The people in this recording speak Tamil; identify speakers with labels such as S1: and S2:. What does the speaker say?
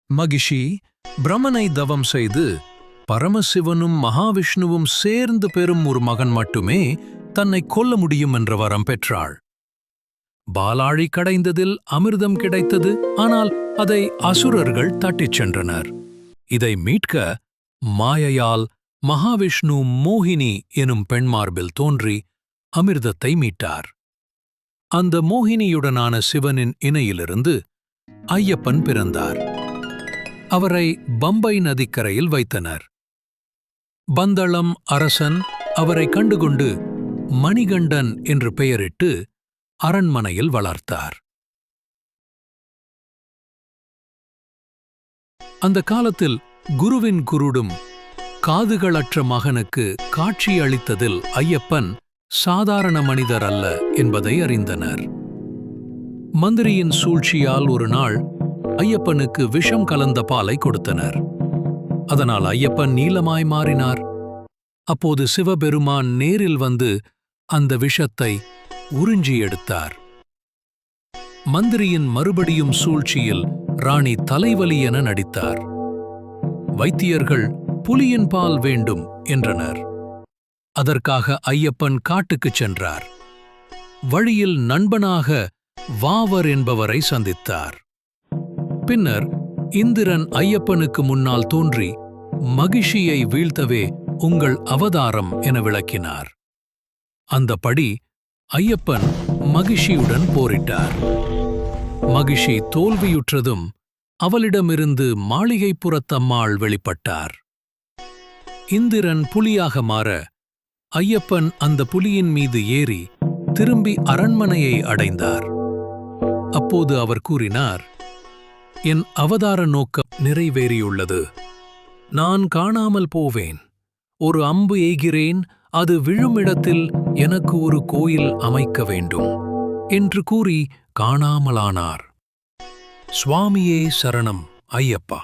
S1: மகிஷி பிரமனை தவம் செய்து பரமசிவனும் மகாவிஷ்ணுவும் சேர்ந்து பெறும் ஒரு மகன் மட்டுமே தன்னை கொல்ல முடியும் என்ற வரம் பெற்றாள். பாலாழி கடைந்ததில் அமிர்தம் கிடைத்தது. ஆனால் அதை அசுரர்கள் தட்டிச் சென்றனர். இதை மீட்க மாயையால் மகாவிஷ்ணு மோகினி எனும் பெண்மார்பில் தோன்றி அமிர்தத்தை மீட்டார். அந்த மோகினியுடனான சிவனின் இணையிலிருந்து ஐயப்பன் பிறந்தார். அவரை பம்பை நதிக்கரையில் வைத்தனர். பந்தளம் அரசன் அவரை கண்டுகொண்டு மணிகண்டன் என்று பெயரிட்டு அரண்மனையில் வளர்த்தார். அந்த காலத்தில் குருவின் குருடும் காதுகளற்ற மகனுக்கு காட்சி அளித்ததில் ஐயப்பன் சாதாரண மனிதர் அல்ல என்பதை அறிந்தனர். மந்திரியின் சூழ்ச்சியால் ஒரு நாள் ஐயப்பனுக்கு விஷம் கலந்த பாலை கொடுத்தனர். அதனால் ஐயப்பன் நீலமாய் மாறினார். அப்போது சிவபெருமான் நேரில் வந்து அந்த விஷத்தை உறிஞ்சி எடுத்தார். மந்திரியின் மறுபடியும் சூழ்ச்சியில் ராணி தலைவலி என நடித்தார். வைத்தியர்கள் புலியின் பால் வேண்டும் என்றனர். அதற்காக ஐயப்பன் காட்டுக்குச் சென்றார். வழியில் நண்பனாக வாவர் என்பவரை சந்தித்தார். பின்னர் இந்திரன் ஐயப்பனுக்கு முன்னால் தோன்றி மகிஷியை வீழ்த்தவே உங்கள் அவதாரம் என விளக்கினார். அந்தபடி ஐயப்பன் மகிஷியுடன் போரிட்டார். மகிஷி தோல்வியுற்றதும் அவளிடமிருந்து மாளிகைப்புறத்தம்மாள் வெளிப்பட்டார். இந்திரன் புலியாக மாற ஐயப்பன் அந்த புலியின் மீது ஏறி திரும்பி அரண்மனையை அடைந்தார். அப்போது அவர் கூறினார், என் அவதார நோக்கம் நிறைவேறியுள்ளது. நான் காணாமல் போவேன். ஒரு அம்பு எய்கிறேன், அது விழுமிடத்தில் எனக்கு ஒரு கோயில் அமைக்க வேண்டும் என்று கூறி காணாமலானார். சுவாமியே சரணம் ஐயப்பா.